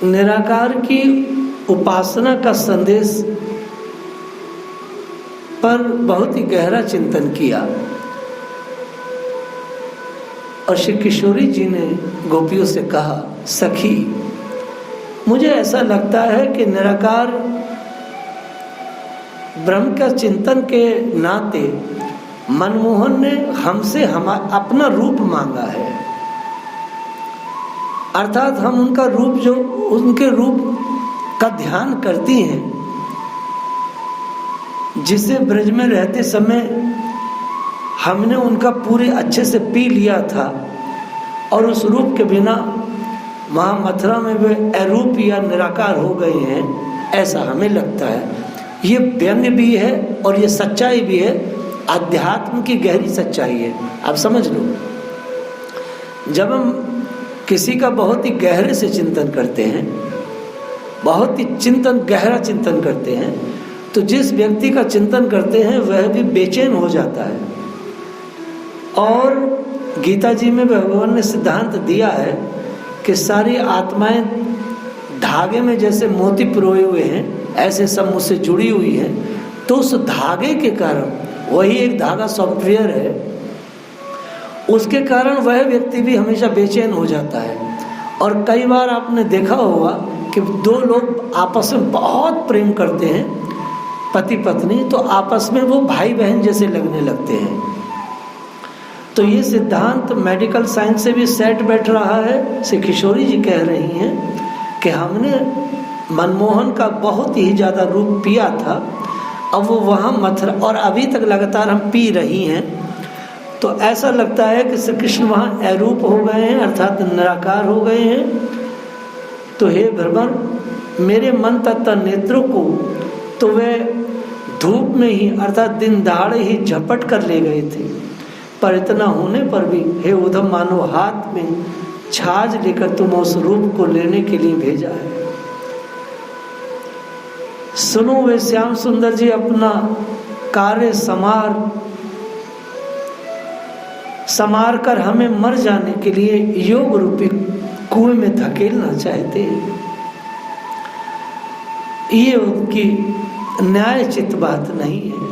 निराकार की उपासना का संदेश पर बहुत ही गहरा चिंतन किया और श्री किशोरी जी ने गोपियों से कहा, सखी मुझे ऐसा लगता है कि निराकार ब्रह्म का चिंतन के नाते मनमोहन ने हमसे अपना रूप मांगा है, अर्थात हम उनका रूप, जो उनके रूप का ध्यान करती हैं, जिसे ब्रज में रहते समय हमने उनका पूरे अच्छे से पी लिया था और उस रूप के बिना वहाँ मथुरा में वे अरूप या निराकार हो गए हैं, ऐसा हमें लगता है। ये व्यंग्य भी है और ये सच्चाई भी है, अध्यात्म की गहरी सच्चाई है। आप समझ लो, जब हम किसी का बहुत ही गहरे से चिंतन करते हैं, बहुत ही गहरा चिंतन करते हैं, तो जिस व्यक्ति का चिंतन करते हैं वह भी बेचैन हो जाता है। और गीता जी में भगवान ने सिद्धांत दिया है कि सारी आत्माएं धागे में जैसे मोती पिरोए हुए हैं, ऐसे सब मुझसे जुड़ी हुई है। तो उस धागे के कारण, वही एक धागा सॉफ्टवेयर है, उसके कारण वह व्यक्ति भी हमेशा बेचैन हो जाता है। और कई बार आपने देखा होगा कि दो लोग आपस में बहुत प्रेम करते हैं, पति पत्नी, तो आपस में वो भाई बहन जैसे लगने लगते हैं। तो ये सिद्धांत मेडिकल साइंस से भी सेट बैठ रहा है। श्री किशोरी जी कह रही हैं कि हमने मनमोहन का बहुत ही ज़्यादा रूप पिया था, अब वो वहाँ मथुरा, और अभी तक लगातार हम पी रही हैं, तो ऐसा लगता है कि श्री कृष्ण वहाँ अरूप हो गए हैं, अर्थात निराकार हो गए हैं। तो हे भ्रमर, मेरे मन तथा नेत्रों को तो वे धूप में ही, अर्थात दिन दहाड़े ही झपट कर ले गए थे, पर इतना होने पर भी हे उद्धव, मानो हाथ में छाछ लेकर तुम उस रूप को लेने के लिए भेजा है। सुनो, वे श्याम सुंदर जी अपना कार्य समार कर हमें मर जाने के लिए योग रूपी कुएं में धकेलना चाहते हैं। ये उनकी न्यायचित बात नहीं है।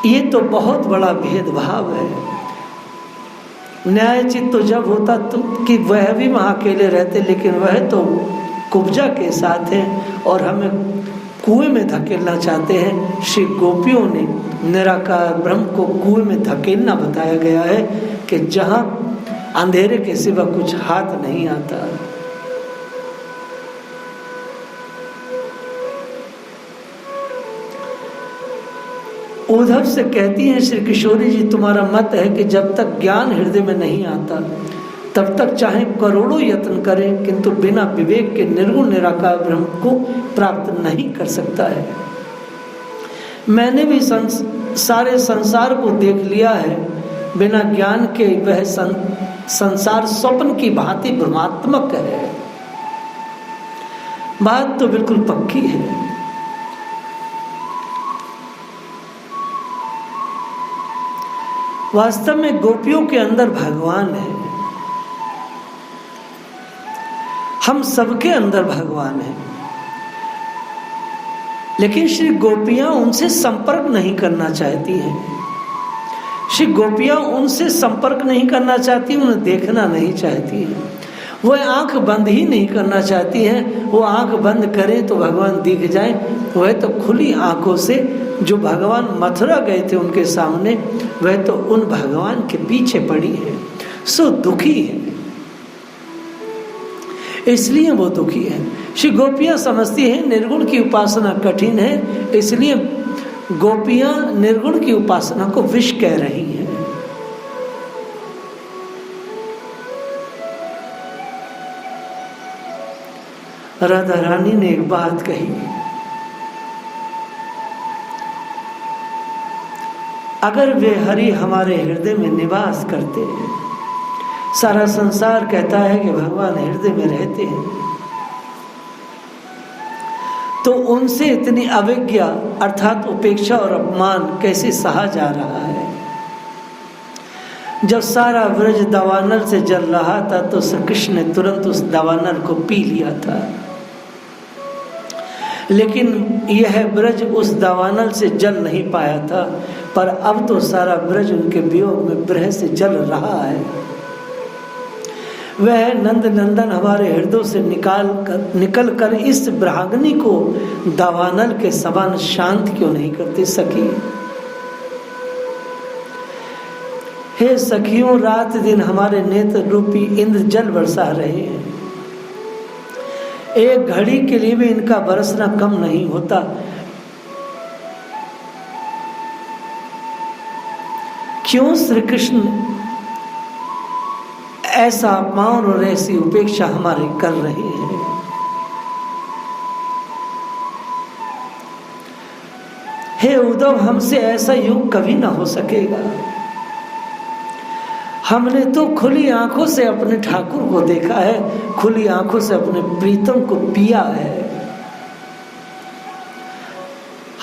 ये तो बहुत बड़ा भेदभाव है। न्यायचित तो जब होता तो कि वह भी वहाँ अकेले रहते, लेकिन वह तो कुब्जा के साथ हैं और हमें कुएं में धकेलना चाहते हैं। श्री गोपियों ने निराकार ब्रह्म को कुएं में धकेलना बताया गया है कि जहाँ अंधेरे के सिवा कुछ हाथ नहीं आता। उद्धव से कहती हैं श्री किशोरी जी, तुम्हारा मत है कि जब तक ज्ञान हृदय में नहीं आता तब तक चाहे करोड़ों यत्न करें, किंतु बिना विवेक के निर्गुण निराकार ब्रह्म को प्राप्त नहीं कर सकता है। मैंने भी सारे संसार को देख लिया है, बिना ज्ञान के वह संसार स्वप्न की भांति भ्रमात्मक है। बात तो बिल्कुल पक्की है। वास्तव में गोपियों के अंदर भगवान है, हम सबके अंदर भगवान है, लेकिन श्री गोपियां उनसे संपर्क नहीं करना चाहती हैं। श्री गोपियां उनसे संपर्क नहीं करना चाहती, उन्हें देखना नहीं चाहती है। वह आंख बंद ही नहीं करना चाहती हैं। वो आंख बंद करें तो भगवान दिख जाए, वह तो खुली आंखों से, जो भगवान मथुरा गए थे उनके सामने, वह तो उन भगवान के पीछे पड़ी है, सो दुखी है, इसलिए वो दुखी है। श्री गोपियां समझती हैं निर्गुण की उपासना कठिन है, इसलिए गोपियां निर्गुण की उपासना को विष कह रही हैं। राधा रानी ने एक बात कही, अगर वे हरि हमारे हृदय में निवास करते हैं, सारा संसार कहता है कि भगवान हृदय में रहते हैं, तो उनसे इतनी अवज्ञा अर्थात उपेक्षा और अपमान कैसे सहा जा रहा है। जब सारा ब्रज दावानल से जल रहा था तो श्री कृष्ण ने तुरंत उस दावानल को पी लिया था, लेकिन यह ब्रज उस दावानल से जल नहीं पाया था। पर अब तो सारा ब्रज उनके वियोग में विरह से जल रहा है। वह नंद नंदन हमारे हृदय से निकल कर इस ब्राह्मणी को दावानल के समान शांत क्यों नहीं करते सखी? हे सखियों, रात दिन हमारे नेत्र रूपी इंद्र जल बरसा रहे हैं, एक घड़ी के लिए भी इनका बरसना कम नहीं होता। क्यों श्री कृष्ण ऐसा अपमान और ऐसी उपेक्षा हमारे कर रहे हैं? हे उद्धव, हमसे ऐसा योग कभी ना हो सकेगा। हमने तो खुली आंखों से अपने ठाकुर को देखा है, खुली आंखों से अपने प्रीतम को पिया है।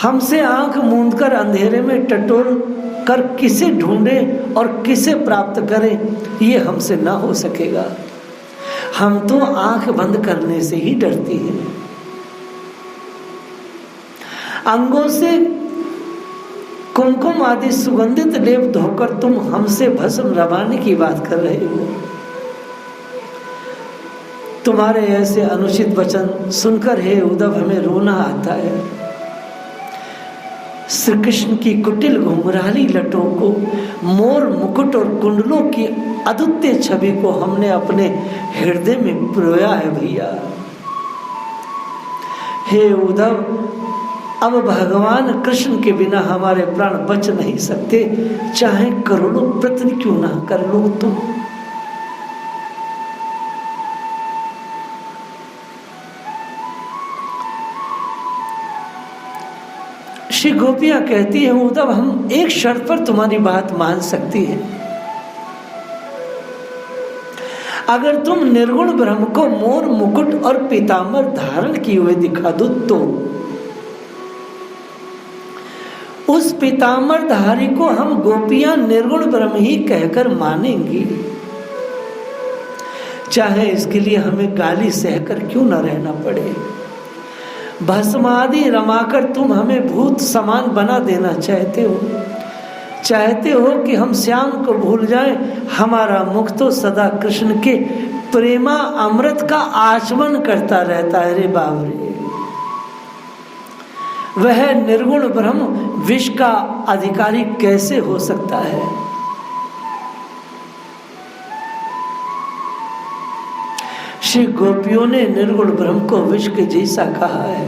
हमसे आंख मूंदकर अंधेरे में टटोल कर किसे ढूंढे और किसे प्राप्त करें, ये हमसे ना हो सकेगा। हम तो आंख बंद करने से ही डरती हैं। अंगों से कुमकुम आदि सुगंधित लेप धोकर तुम हमसे भस्म रवाने की बात कर रहे हो। तुम्हारे ऐसे अनुचित वचन सुनकर हे उद्धव हमें रोना आता है। श्री कृष्ण की कुटिल घुंघराली लटों को, मोर मुकुट और कुंडलों की अद्वितीय छवि को हमने अपने हृदय में पिरोया है भैया। हे उद्धव, अब भगवान कृष्ण के बिना हमारे प्राण बच नहीं सकते, चाहे करोड़ों प्रयत्न क्यों ना कर लो तुम। श्री गोपियां कहती है उद्धव, हम एक शर्त पर तुम्हारी बात मान सकती है। अगर तुम निर्गुण ब्रह्म को मोर मुकुट और पीतांबर धारण किए हुए दिखा दो तो उस पीतांबरधारी को हम गोपियां निर्गुण ब्रह्म ही कहकर मानेंगी, चाहे इसके लिए हमें गाली सहकर क्यों न रहना पड़े। भस्मादि रमाकर तुम हमें भूत समान बना देना चाहते हो कि हम श्याम को भूल जाएं। हमारा मुख तो सदा कृष्ण के प्रेमा अमृत का आचमन करता रहता है रे बाबरे। वह निर्गुण ब्रह्म विष का अधिकारी कैसे हो सकता है? श्री गोपियों ने निर्गुण ब्रह्म को विष के जैसा कहा है।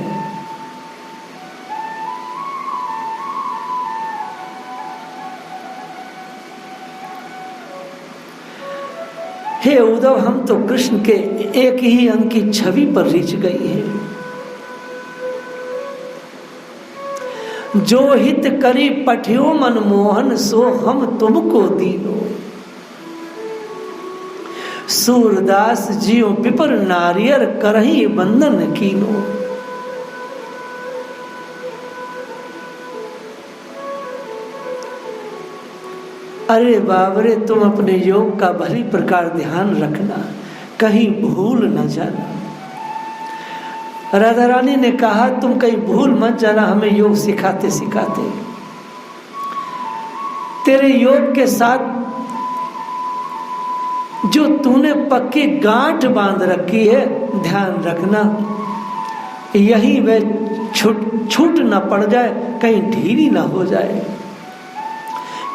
हे उद्धव, हम तो कृष्ण के एक ही अंग की छवि पर रिझ गई है। जो हित करी पठियो मनमोहन, सो हम तुमको दीनो। सूरदास जियो पिपर नारियर, करही बंधन कीनो। अरे बाबरे, तुम अपने योग का भली प्रकार ध्यान रखना, कहीं भूल न जाना। राधा रानी ने कहा तुम कहीं भूल मत जाना हमें योग सिखाते सिखाते। तेरे योग के साथ जो तूने पक्की गांठ बांध रखी है, ध्यान रखना यही वह छूट ना पड़ जाए, कहीं ढीली ना हो जाए।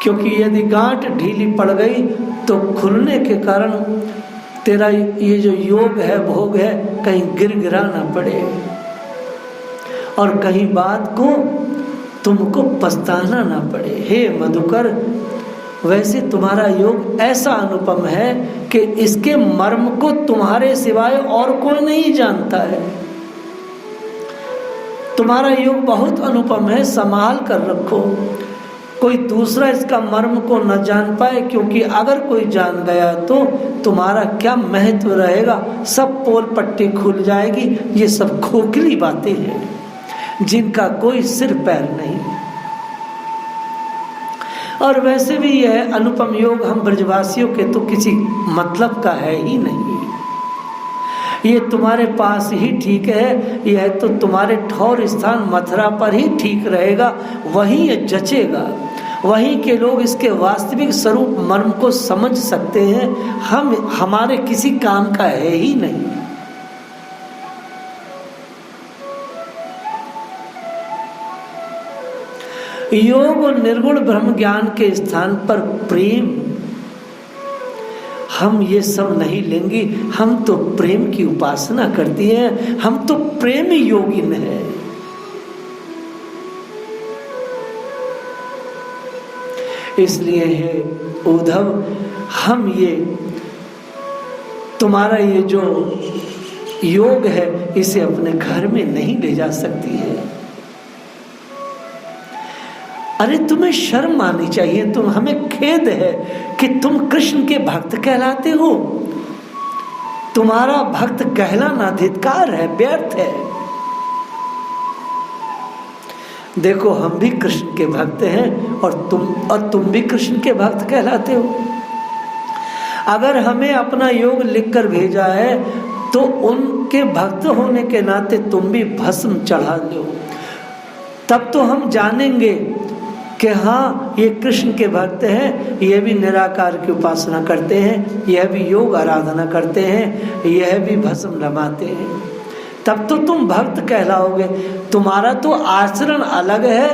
क्योंकि यदि गांठ ढीली पड़ गई तो खुलने के कारण तेरा ये जो योग है, भोग है, कहीं गिरा ना पड़े और कहीं बात को तुमको पछताना ना पड़े। हे मधुकर, वैसे तुम्हारा योग ऐसा अनुपम है कि इसके मर्म को तुम्हारे सिवाय और कोई नहीं जानता है। तुम्हारा योग बहुत अनुपम है, संभाल कर रखो, कोई दूसरा इसका मर्म को न जान पाए। क्योंकि अगर कोई जान गया तो तुम्हारा क्या महत्व रहेगा, सब पोल पट्टी खुल जाएगी। ये सब खोखली बातें हैं जिनका कोई सिर पैर नहीं। और वैसे भी यह अनुपम योग हम ब्रजवासियों के तो किसी मतलब का है ही नहीं। ये तुम्हारे पास ही ठीक है, यह तो तुम्हारे ठौर स्थान मथुरा पर ही ठीक रहेगा, वहीं ये जचेगा, वहीं के लोग इसके वास्तविक स्वरूप मर्म को समझ सकते हैं। हम हमारे किसी काम का है ही नहीं। योग और निर्गुण ब्रह्म ज्ञान के स्थान पर प्रेम, हम ये सब नहीं लेंगे। हम तो प्रेम की उपासना करती हैं, हम तो प्रेम योगिन है। इसलिए है उद्धव, हम ये तुम्हारा ये जो योग है इसे अपने घर में नहीं ले जा सकती है। अरे तुम्हें शर्म आनी चाहिए, तुम, हमें खेद है कि तुम कृष्ण के भक्त कहलाते हो। तुम्हारा भक्त कहलाना धिक्कार है, व्यर्थ है। देखो हम भी कृष्ण के भक्त हैं और तुम भी कृष्ण के भक्त कहलाते हो। अगर हमें अपना योग लिखकर भेजा है तो उनके भक्त होने के नाते तुम भी भस्म चढ़ा लो, तब तो हम जानेंगे कि हाँ ये कृष्ण के भक्त हैं, यह भी निराकार की उपासना करते हैं, यह भी योग आराधना करते हैं, यह भी भस्म रमाते हैं। तब तो तुम भक्त कहलाओगे। तुम्हारा तो आचरण अलग है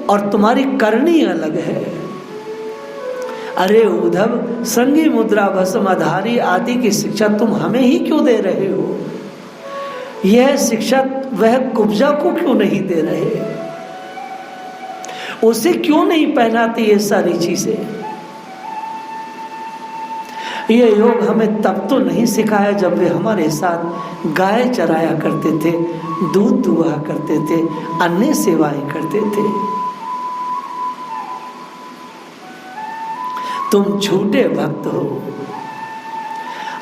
और तुम्हारी करनी अलग है। अरे उद्धव, संगी मुद्रा भस्म आधारी आदि की शिक्षा तुम हमें ही क्यों दे रहे हो? यह शिक्षा वह कुब्जा को क्यों नहीं दे रहे? उसे क्यों नहीं पहनाती ये सारी चीजें? ये योग हमें तब तो नहीं सिखाया जब वे हमारे साथ गाय चराया करते थे, दूध दुहा करते थे, अन्य सेवाएं करते थे। तुम झूठे भक्त हो।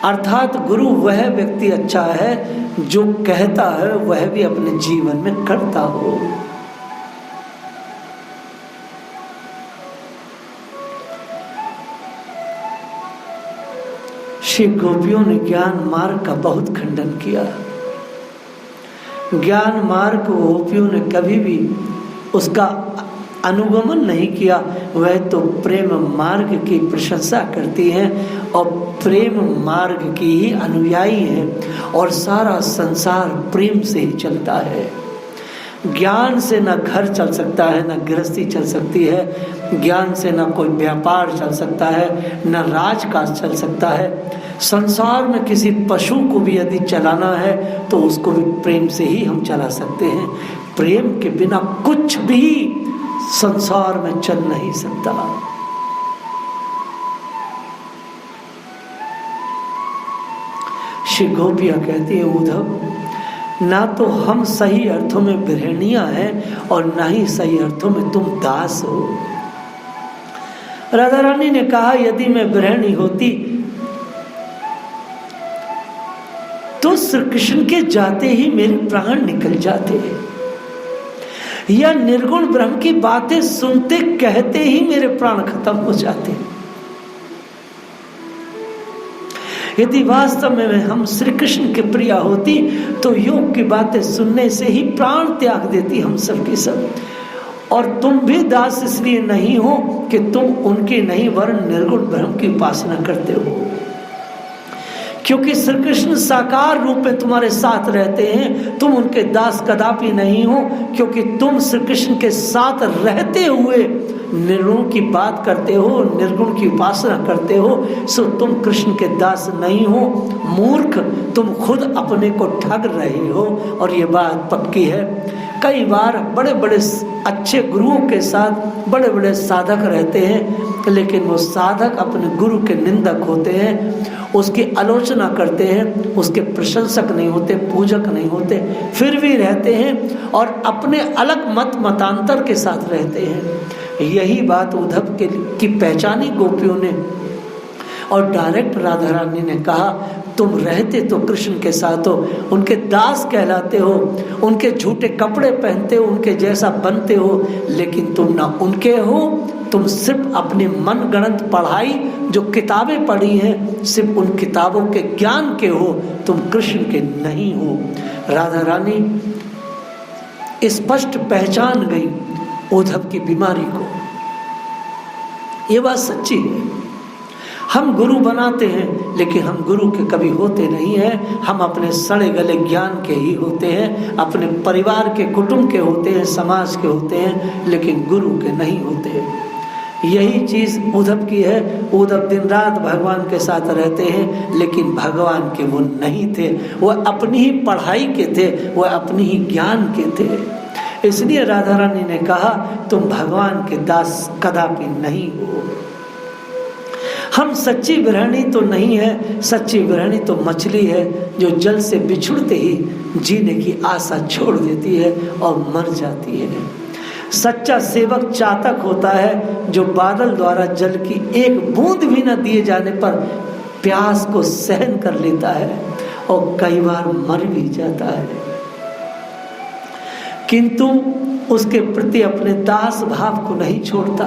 अर्थात गुरु वह व्यक्ति अच्छा है जो कहता है वह भी अपने जीवन में करता हो। श्री गोपियों ने ज्ञान मार्ग का बहुत खंडन किया। ज्ञान मार्ग को गोपियों ने कभी भी उसका अनुगमन नहीं किया। वह तो प्रेम मार्ग की प्रशंसा करती हैं और प्रेम मार्ग की ही अनुयायी हैं और सारा संसार प्रेम से ही चलता है। ज्ञान से न घर चल सकता है, न गृहस्थी चल सकती है। ज्ञान से न कोई व्यापार चल सकता है, न राजकाज चल सकता है। संसार में किसी पशु को भी यदि चलाना है तो उसको भी प्रेम से ही हम चला सकते हैं। प्रेम के बिना कुछ भी संसार में चल नहीं सकता। श्री गोपिया कहती है, उद्धव, ना तो हम सही अर्थों में गृहिणियां हैं और ना ही सही अर्थों में तुम दास हो। राधा रानी ने कहा, यदि मैं गृहिणी होती तो श्री कृष्ण के जाते ही मेरे प्राण निकल जाते, या निर्गुण ब्रह्म की बातें सुनते कहते ही मेरे प्राण खत्म हो जाते। यदि वास्तव में हम श्री कृष्ण के प्रिया होती तो योग की बातें सुनने से ही प्राण त्याग देती हम सब के सब। और तुम भी दास इसलिए नहीं हो कि तुम उनके नहीं वरन निर्गुण ब्रह्म की उपासना करते हो, क्योंकि श्री कृष्ण साकार रूप में तुम्हारे साथ रहते हैं। तुम उनके दास कदापि नहीं हो, क्योंकि तुम श्री कृष्ण के साथ रहते हुए निर्गुण की बात करते हो, निर्गुण की उपासना करते हो। सो तुम कृष्ण के दास नहीं हो। मूर्ख, तुम खुद अपने को ठग रहे हो और ये बात पक्की है। कई बार बड़े बड़े अच्छे गुरुओं के साथ बड़े बड़े साधक रहते हैं, लेकिन वो साधक अपने गुरु के निंदक होते हैं, उसकी आलोचना करते हैं, उसके प्रशंसक नहीं होते, पूजक नहीं होते, फिर भी रहते हैं और अपने अलग मतांतर के साथ रहते हैं। यही बात उद्धव की पहचानी गोपियों ने, और डायरेक्ट राधा रानी ने कहा, तुम रहते तो कृष्ण के साथ हो, उनके दास कहलाते हो, उनके झूठे कपड़े पहनते हो, उनके जैसा बनते हो, लेकिन तुम ना उनके हो तुम सिर्फ अपने मन गणत पढ़ाई जो किताबें पढ़ी हैं, सिर्फ उन किताबों के ज्ञान के हो, तुम कृष्ण के नहीं हो। राधा रानी स्पष्ट पहचान गई उद्धव की बीमारी को। ये बात सच्ची है। हम गुरु बनाते हैं लेकिन हम गुरु के कभी होते नहीं हैं। हम अपने सड़े गले ज्ञान के ही होते हैं, अपने परिवार के, कुटुंब के होते हैं, समाज के होते हैं, लेकिन गुरु के नहीं होते हैं। यही चीज उद्धव की है। उद्धव दिन रात भगवान के साथ रहते हैं लेकिन भगवान के वो नहीं थे। वह अपनी ही पढ़ाई के थे, वह अपनी ही ज्ञान के थे। इसलिए राधा रानी ने कहा तुम भगवान के दास कदापि नहीं हो। हम सच्ची गृहिणी तो नहीं है, सच्ची गृहिणी तो मछली है जो जल से बिछुड़ते ही जीने की आशा छोड़ देती है और मर जाती है। सच्चा सेवक चातक होता है जो बादल द्वारा जल की एक बूंद भी न दिए जाने पर प्यास को सहन कर लेता है और कई बार मर भी जाता है, किंतु उसके प्रति अपने दास भाव को नहीं छोड़ता।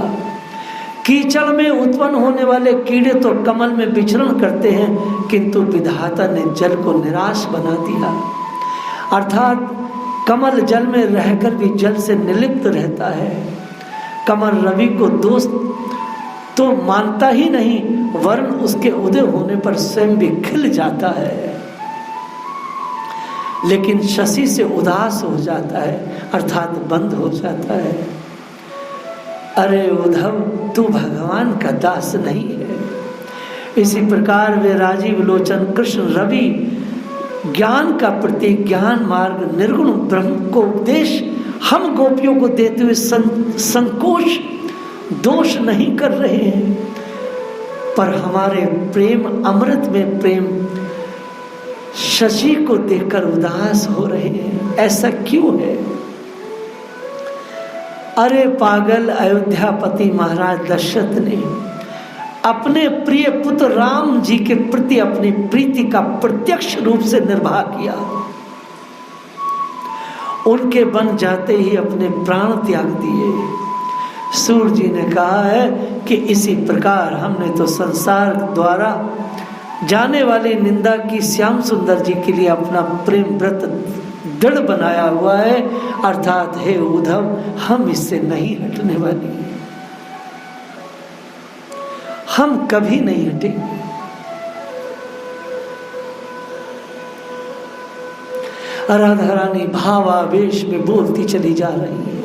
कीचड़ में उत्पन्न होने वाले कीड़े तो कमल में विचरण करते हैं, किंतु विधाता ने जल को निराश बना दिया। अर्थात कमल जल में रहकर भी जल से निर्लिप्त रहता है। कमल रवि को दोस्त तो मानता ही नहीं, वरन उसके उदय होने पर स्वयं भी खिल जाता है, लेकिन शशि से उदास हो जाता है, अर्थात बंद हो जाता है। अरे उद्धव, तू भगवान का दास नहीं है। इसी प्रकार वे राजीव लोचन कृष्ण रवि ज्ञान का प्रतीक, ज्ञान मार्ग, निर्गुण ब्रह्म को उपदेश हम गोपियों को देते हुए संकोच दोष नहीं कर रहे हैं, पर हमारे प्रेम अमृत में प्रेम शशि को देखकर उदास हो रहे हैं। ऐसा क्यों है? अरे पागल, अयोध्यापति महाराज दशरथ ने अपने प्रिय पुत्र राम जी के प्रति अपनी प्रीति का प्रत्यक्ष रूप से निर्वाह किया। उनके बन जाते ही अपने प्राण त्याग दिए। सूर्य जी ने कहा है कि इसी प्रकार हमने तो संसार द्वारा जाने वाली निंदा की श्याम सुंदर जी के लिए अपना प्रेम व्रत दृढ़ बनाया हुआ है, अर्थात हे उद्धव, हम इससे नहीं हटने वाले, हम कभी नहीं हटेंगे। राधा रानी भावावेश में बोलती चली जा रही है।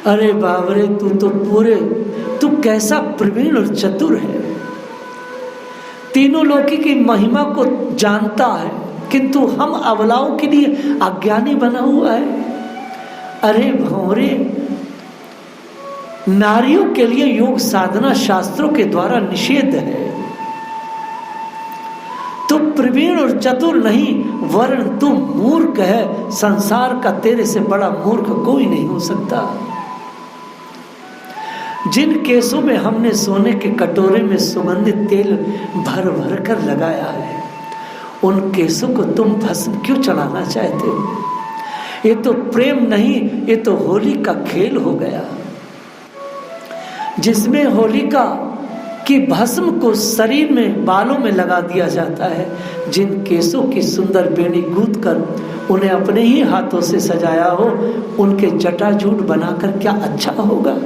अरे बाबरे, तू कैसा प्रवीण और चतुर है, तीनों लोकी की महिमा को जानता है, किंतु हम अबलाओं के लिए अज्ञानी बना हुआ है। अरे भंवरे, नारियों के लिए योग साधना शास्त्रों के द्वारा निषेध है। तू प्रवीण और चतुर नहीं, वरन तू मूर्ख है। संसार का तेरे से बड़ा मूर्ख कोई नहीं हो सकता। जिन केसों में हमने सोने के कटोरे में सुगंधित तेल भर भर कर लगाया है, उन केसों को तुम भस्म क्यों चढ़ाना चाहते हो? ये तो प्रेम नहीं, ये तो होली का खेल हो गया, जिसमें होलिका की भस्म को शरीर में, बालों में लगा दिया जाता है। जिन केसों की सुंदर बेड़ी गूंथ कर उन्हें अपने ही हाथों से सजाया हो, उनके जटाजूट बनाकर क्या अच्छा होगा?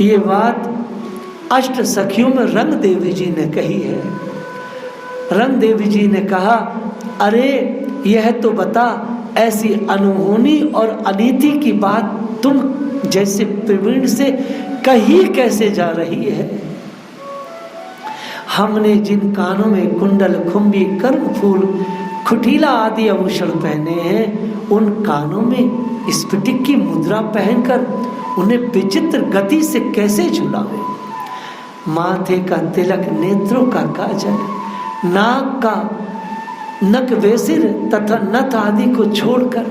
ये बात अष्ट सखियों में रंग देवी जी ने कही है। रंग देवी जी ने कहा, अरे यह तो बता, ऐसी अनहोनी और अनीति की बात तुम जैसे प्रवीण से कही कैसे जा रही है? हमने जिन कानों में कुंडल, खुंबी, कर्णफूल, खुटीला आदि आभूषण पहने हैं, उन कानों में स्फटिक की मुद्रा पहनकर उन्हें विचित्र गति से कैसे झुलावे? माथे का तिलक, नेत्रों का काजल, नाक का नक वेसिर तथा नथ आदि को छोड़कर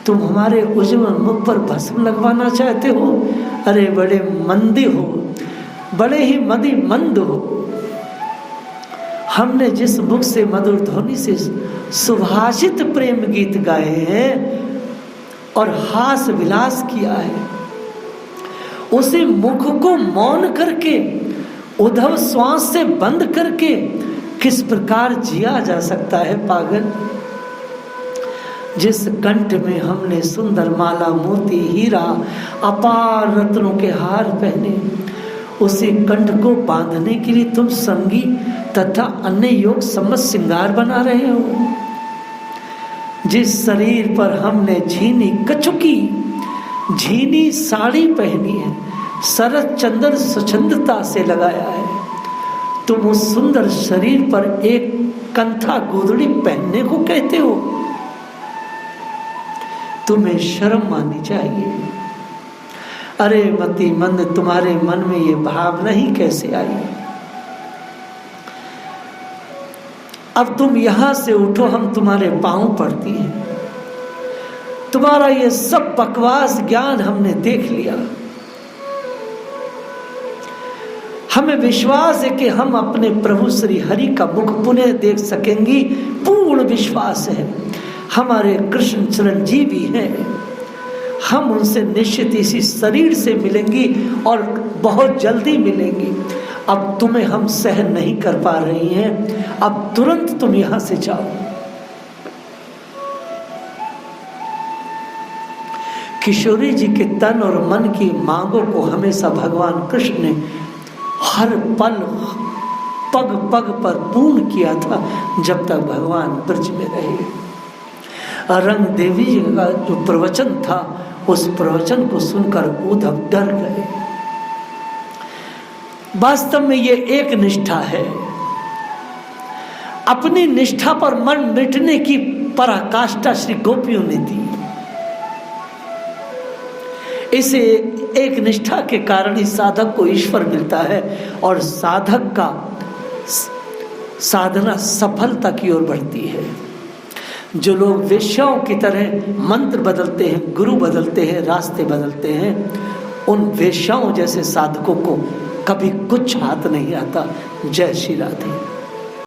तुम हमारे उज्ज्वल मुख पर भस्म लगवाना चाहते हो? अरे बड़े मंदी हो, बड़े ही मदी मंद हो। हमने जिस मुख से मधुर ध्वनि से सुभाषित प्रेम गीत गाए हैं, और हास विलास किया है, उसी मुख को मौन करके, उद्धव श्वास से बंद करके किस प्रकार जिया जा सकता है पागल। जिस कंठ में हमने सुंदर माला मोती हीरा अपार रत्नों के हार पहने, उसी कंठ को बांधने के लिए तुम संगी तथा अन्य योग सम्मत श्रृंगार बना रहे हो। जिस शरीर पर हमने झीनी कछुकी झीनी साड़ी पहनी है, शरद चंद्र स्वच्छंदता से लगाया है, तुम उस सुंदर शरीर पर एक कंथा गोदड़ी पहनने को कहते हो। तुम्हें शर्म आनी चाहिए। अरे मति मंद, तुम्हारे मन में ये भावना ही कैसे आई? अब तुम यहां से उठो, हम तुम्हारे पांव पड़ती हैं। तुम्हारा ये सब बकवास ज्ञान हमने देख लिया। हमें विश्वास है कि हम अपने प्रभु श्री हरि का मुख पुनः देख सकेंगी, पूर्ण विश्वास है। हमारे कृष्ण चिरंजीवी हैं, हम उनसे निश्चित इसी शरीर से मिलेंगी और बहुत जल्दी मिलेंगी। अब तुम्हें हम सहन नहीं कर पा रही हैं, अब तुरंत तुम यहां से जाओ। किशोरी जी के तन और मन की मांगों को हमेशा भगवान कृष्ण ने हर पल पग पग पर पूर्ण किया था, जब तक भगवान ब्रज में रहे। रंग देवी जी का जो प्रवचन था, उस प्रवचन को सुनकर उद्धव डर गए। वास्तव में ये एक निष्ठा है। अपनी निष्ठा पर मन मिटने की पराकाष्ठा श्री गोपियों ने दी। इसे एक निष्ठा के कारण ही साधक को ईश्वर मिलता है और साधक का साधना सफलता की ओर बढ़ती है। जो लोग वेश्याओं की तरह मंत्र बदलते हैं, गुरु बदलते हैं, रास्ते बदलते हैं, उन वेश्याओं जैसे साधकों को कभी कुछ हाथ नहीं आता। जय श्री राधे।